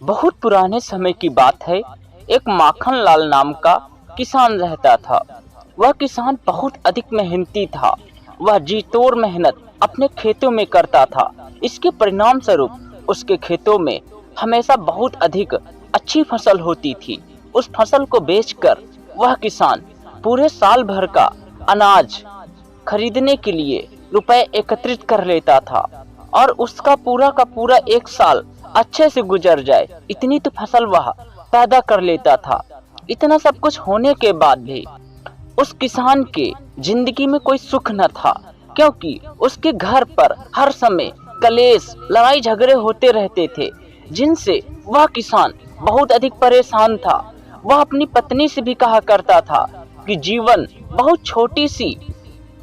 बहुत पुराने समय की बात है। एक माखन लाल नाम का किसान रहता था। वह किसान बहुत अधिक मेहनती था। वह जी तोड़ मेहनत अपने खेतों में करता था। इसके परिणाम स्वरूप उसके खेतों में हमेशा बहुत अधिक अच्छी फसल होती थी। उस फसल को बेचकर वह किसान पूरे साल भर का अनाज खरीदने के लिए रुपए एकत्रित कर लेता था और उसका पूरा का पूरा एक साल अच्छे से गुजर जाए इतनी तो फसल वह पैदा कर लेता था। इतना सब कुछ होने के बाद भी उस किसान के जिंदगी में कोई सुख न था, क्योंकि उसके घर पर हर समय कलेश लड़ाई झगड़े होते रहते थे, जिनसे वह किसान बहुत अधिक परेशान था। वह अपनी पत्नी से भी कहा करता था कि जीवन बहुत छोटी सी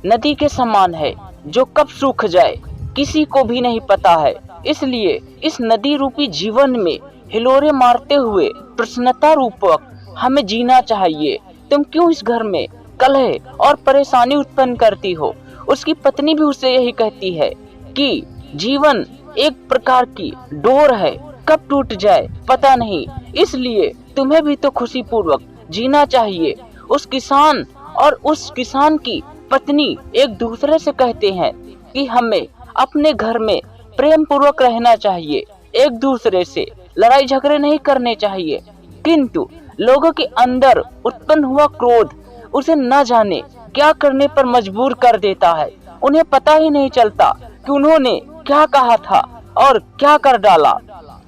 नदी के समान है, जो कब सूख जाए किसी को भी नहीं पता है। इसलिए इस नदी रूपी जीवन में हिलोरे मारते हुए प्रसन्नता रूपक हमें जीना चाहिए। तुम क्यों इस घर में कलह और परेशानी उत्पन्न करती हो? उसकी पत्नी भी उसे यही कहती है कि जीवन एक प्रकार की डोर है, कब टूट जाए पता नहीं, इसलिए तुम्हें भी तो खुशी पूर्वक जीना चाहिए। उस किसान और उस किसान की पत्नी एक दूसरे से कहते हैं कि हमें अपने घर में प्रेम पूर्वक रहना चाहिए, एक दूसरे से लड़ाई झगड़े नहीं करने चाहिए। किंतु लोगों के अंदर उत्पन्न हुआ क्रोध उसे न जाने क्या करने पर मजबूर कर देता है। उन्हें पता ही नहीं चलता कि उन्होंने क्या कहा था और क्या कर डाला।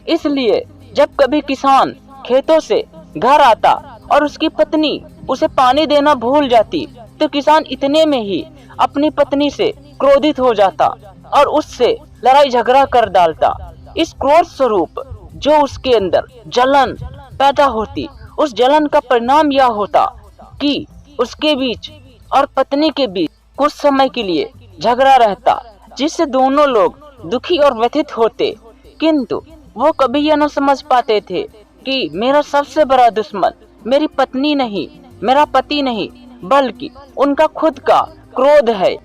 इसलिए जब कभी किसान खेतों से घर आता और उसकी पत्नी उसे पानी देना भूल जाती, तो किसान इतने में ही अपनी पत्नी से क्रोधित हो जाता और उससे लड़ाई झगड़ा कर डालता। इस क्रोध स्वरूप जो उसके अंदर जलन पैदा होती, उस जलन का परिणाम यह होता कि उसके बीच और पत्नी के बीच कुछ समय के लिए झगड़ा रहता, जिससे दोनों लोग दुखी और व्यथित होते। किंतु वो कभी यह न समझ पाते थे कि मेरा सबसे बड़ा दुश्मन मेरी पत्नी नहीं, मेरा पति नहीं, बल्कि उनका खुद का क्रोध है।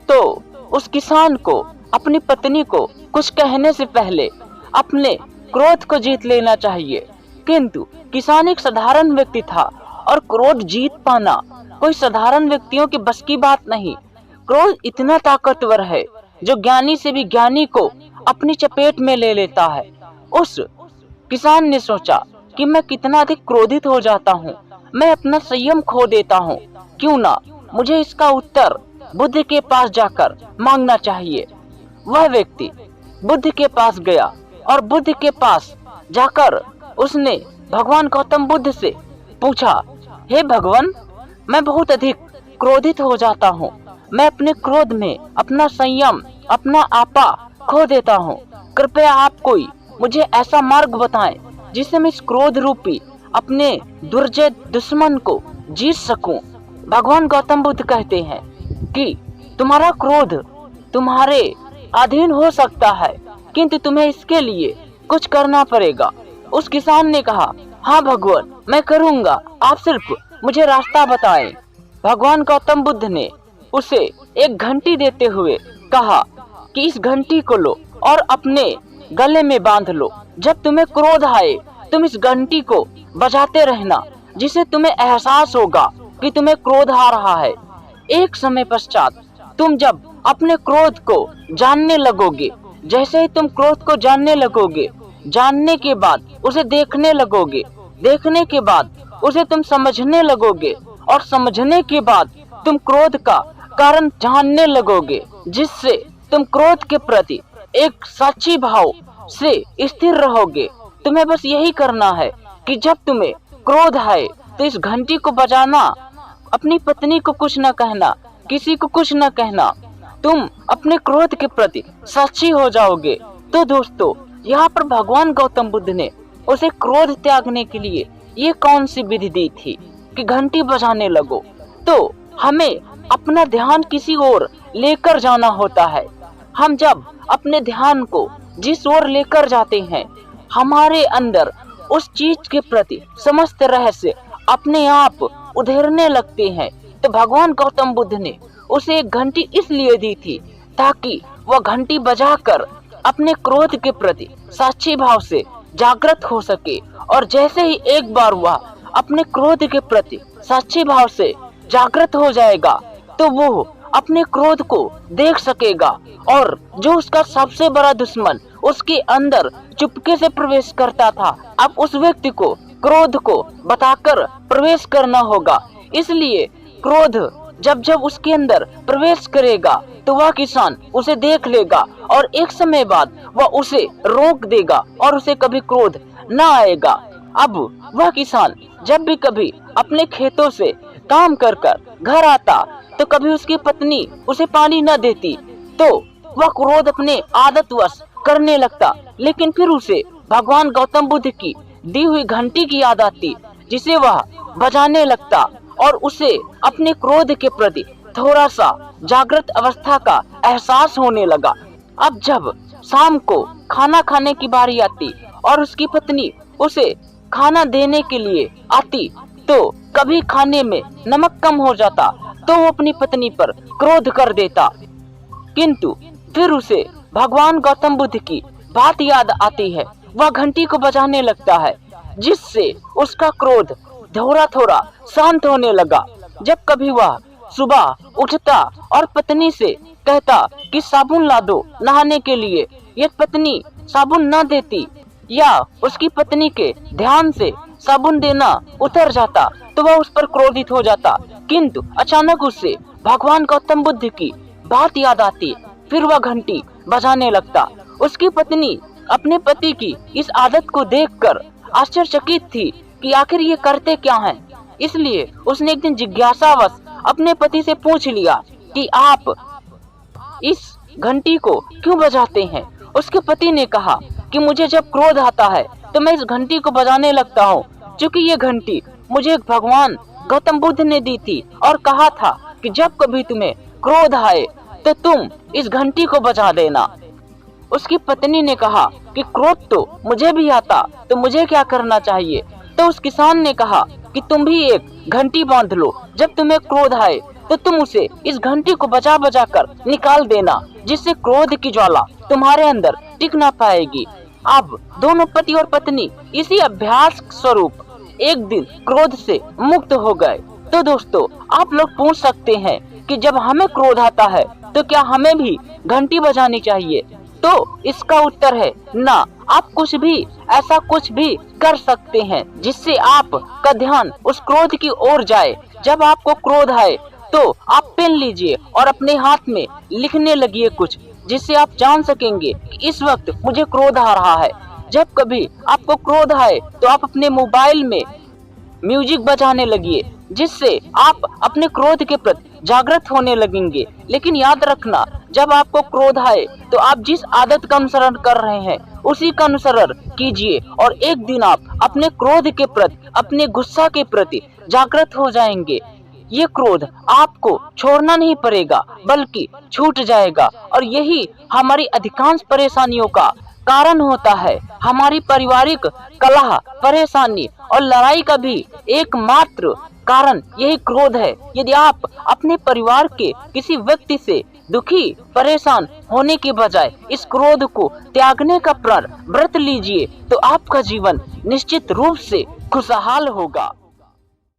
तो उस किसान को अपनी पत्नी को कुछ कहने से पहले अपने क्रोध को जीत लेना चाहिए। किंतु किसान एक साधारण व्यक्ति था और क्रोध जीत पाना कोई साधारण व्यक्तियों के बस की बात नहीं। क्रोध इतना ताकतवर है जो ज्ञानी से भी ज्ञानी को अपनी चपेट में ले लेता है। उस किसान ने सोचा कि मैं कितना अधिक क्रोधित हो जाता हूँ, मैं अपना संयम खो देता हूँ, क्यों ना मुझे इसका उत्तर बुद्ध के पास जाकर मांगना चाहिए। वह व्यक्ति बुद्ध के पास गया और बुद्ध के पास जाकर उसने भगवान गौतम बुद्ध से पूछा, हे भगवान, मैं बहुत अधिक क्रोधित हो जाता हूँ, मैं अपने क्रोध में अपना संयम अपना आपा खो देता हूँ, कृपया आप कोई मुझे ऐसा मार्ग बताएं जिससे मैं इस क्रोध रूपी अपने दुर्जय दुश्मन को जीत सकूं। भगवान गौतम बुद्ध कहते हैं कि तुम्हारा क्रोध तुम्हारे अधीन हो सकता है, किंतु तुम्हें इसके लिए कुछ करना पड़ेगा। उस किसान ने कहा, हाँ भगवान, मैं करूँगा, आप सिर्फ मुझे रास्ता बताएं। भगवान गौतम बुद्ध ने उसे एक घंटी देते हुए कहा कि इस घंटी को लो और अपने गले में बांध लो। जब तुम्हें क्रोध आए तुम इस घंटी को बजाते रहना, जिससे तुम्हें एहसास होगा कि तुम्हें क्रोध आ रहा है। एक समय पश्चात तुम जब अपने क्रोध को जानने लगोगे, जैसे ही तुम क्रोध को जानने लगोगे, जानने के बाद उसे देखने लगोगे, देखने के बाद उसे तुम समझने लगोगे और समझने के बाद तुम क्रोध का कारण जानने लगोगे, जिससे तुम क्रोध के प्रति एक सच्ची भाव से स्थिर रहोगे। तुम्हें बस यही करना है कि जब तुम्हें क्रोध आए तो इस घंटी को बजाना, अपनी पत्नी को कुछ न कहना, किसी को कुछ न कहना, तुम अपने क्रोध के प्रति साक्षी हो जाओगे। तो दोस्तों, यहाँ पर भगवान गौतम बुद्ध ने उसे क्रोध त्यागने के लिए ये कौन सी विधि दी थी कि घंटी बजाने लगो। तो हमें अपना ध्यान किसी और लेकर जाना होता है। हम जब अपने ध्यान को जिस ओर लेकर जाते हैं, हमारे अंदर उस चीज के प्रति समस्त रहस्य अपने आप उधेरने लगते हैं। तो भगवान गौतम बुद्ध ने उसे एक घंटी इसलिए दी थी ताकि वह घंटी बजाकर अपने क्रोध के प्रति साक्षी भाव से जागृत हो सके। और जैसे ही एक बार वह अपने क्रोध के प्रति सच्चे भाव से जागृत हो जाएगा तो वो अपने क्रोध को देख सकेगा, और जो उसका सबसे बड़ा दुश्मन उसके अंदर चुपके से प्रवेश करता था, अब उस व्यक्ति को क्रोध को बताकर प्रवेश करना होगा। इसलिए क्रोध जब जब उसके अंदर प्रवेश करेगा तो वह किसान उसे देख लेगा और एक समय बाद वह उसे रोक देगा और उसे कभी क्रोध न आएगा। अब वह किसान जब भी कभी अपने खेतों से काम कर घर आता तो कभी उसकी पत्नी उसे पानी न देती तो वह क्रोध अपने आदतवश करने लगता, लेकिन फिर उसे भगवान गौतम बुद्ध की दी हुई घंटी की याद आती जिसे वह बजाने लगता और उसे अपने क्रोध के प्रति थोड़ा सा जागृत अवस्था का एहसास होने लगा। अब जब शाम को खाना खाने की बारी आती और उसकी पत्नी उसे खाना देने के लिए आती तो कभी खाने में नमक कम हो जाता तो वो अपनी पत्नी पर क्रोध कर देता, किंतु फिर उसे भगवान गौतम बुद्ध की बात याद आती है। वह घंटी को बजाने लगता है जिससे उसका क्रोध थोड़ा थोड़ा शांत होने लगा। जब कभी वह सुबह उठता और पत्नी से कहता कि साबुन ला दो नहाने के लिए, यह पत्नी साबुन न देती या उसकी पत्नी के ध्यान से साबुन देना उतर जाता तो वह उस पर क्रोधित हो जाता, किंतु अचानक उससे भगवान गौतम बुद्ध की बात याद आती, फिर वह घंटी बजाने लगता। उसकी पत्नी अपने पति की इस आदत को देखकर आश्चर्यचकित थी कि आखिर ये करते क्या हैं। इसलिए उसने एक दिन जिज्ञासावश अपने पति से पूछ लिया कि आप इस घंटी को क्यों बजाते हैं। उसके पति ने कहा कि मुझे जब क्रोध आता है तो मैं इस घंटी को बजाने लगता हूँ, क्योंकि ये घंटी मुझे भगवान गौतम बुद्ध ने दी थी और कहा था कि जब कभी तुम्हें क्रोध आए तो तुम इस घंटी को बजा देना। उसकी पत्नी ने कहा कि क्रोध तो मुझे भी आता तो मुझे क्या करना चाहिए। तो उस किसान ने कहा कि तुम भी एक घंटी बांध लो, जब तुम्हें क्रोध आए तो तुम उसे इस घंटी को बजा बजा कर निकाल देना, जिससे क्रोध की ज्वाला तुम्हारे अंदर टिक ना पाएगी। अब दोनों पति और पत्नी इसी अभ्यास स्वरूप एक दिन क्रोध से मुक्त हो गए। तो दोस्तों, आप लोग पूछ सकते हैं कि जब हमें क्रोध आता है तो क्या हमें भी घंटी बजानी चाहिए? तो इसका उत्तर है ना। आप कुछ भी ऐसा कुछ भी कर सकते हैं जिससे आप का ध्यान उस क्रोध की ओर जाए। जब आपको क्रोध आए तो आप पेन लीजिए और अपने हाथ में लिखने लगिए कुछ, जिससे आप जान सकेंगे कि इस वक्त मुझे क्रोध आ रहा है। जब कभी आपको क्रोध आए तो आप अपने मोबाइल में म्यूजिक बजाने लगिए, जिससे आप अपने क्रोध के प्रति जागृत होने लगेंगे। लेकिन याद रखना, जब आपको क्रोध आए तो आप जिस आदत का अनुसरण कर रहे हैं उसी का अनुसरण कीजिए और एक दिन आप अपने क्रोध के प्रति, अपने गुस्सा के प्रति जागृत हो जाएंगे। ये क्रोध आपको छोड़ना नहीं पड़ेगा बल्कि छूट जाएगा, और यही हमारी अधिकांश परेशानियों का कारण होता है। हमारी पारिवारिक कलह, परेशानी और लड़ाई का भी एकमात्र कारण यही क्रोध है। यदि आप अपने परिवार के किसी व्यक्ति से दुखी, परेशान होने के बजाय इस क्रोध को त्यागने का प्रण व्रत लीजिए तो आपका जीवन निश्चित रूप से खुशहाल होगा।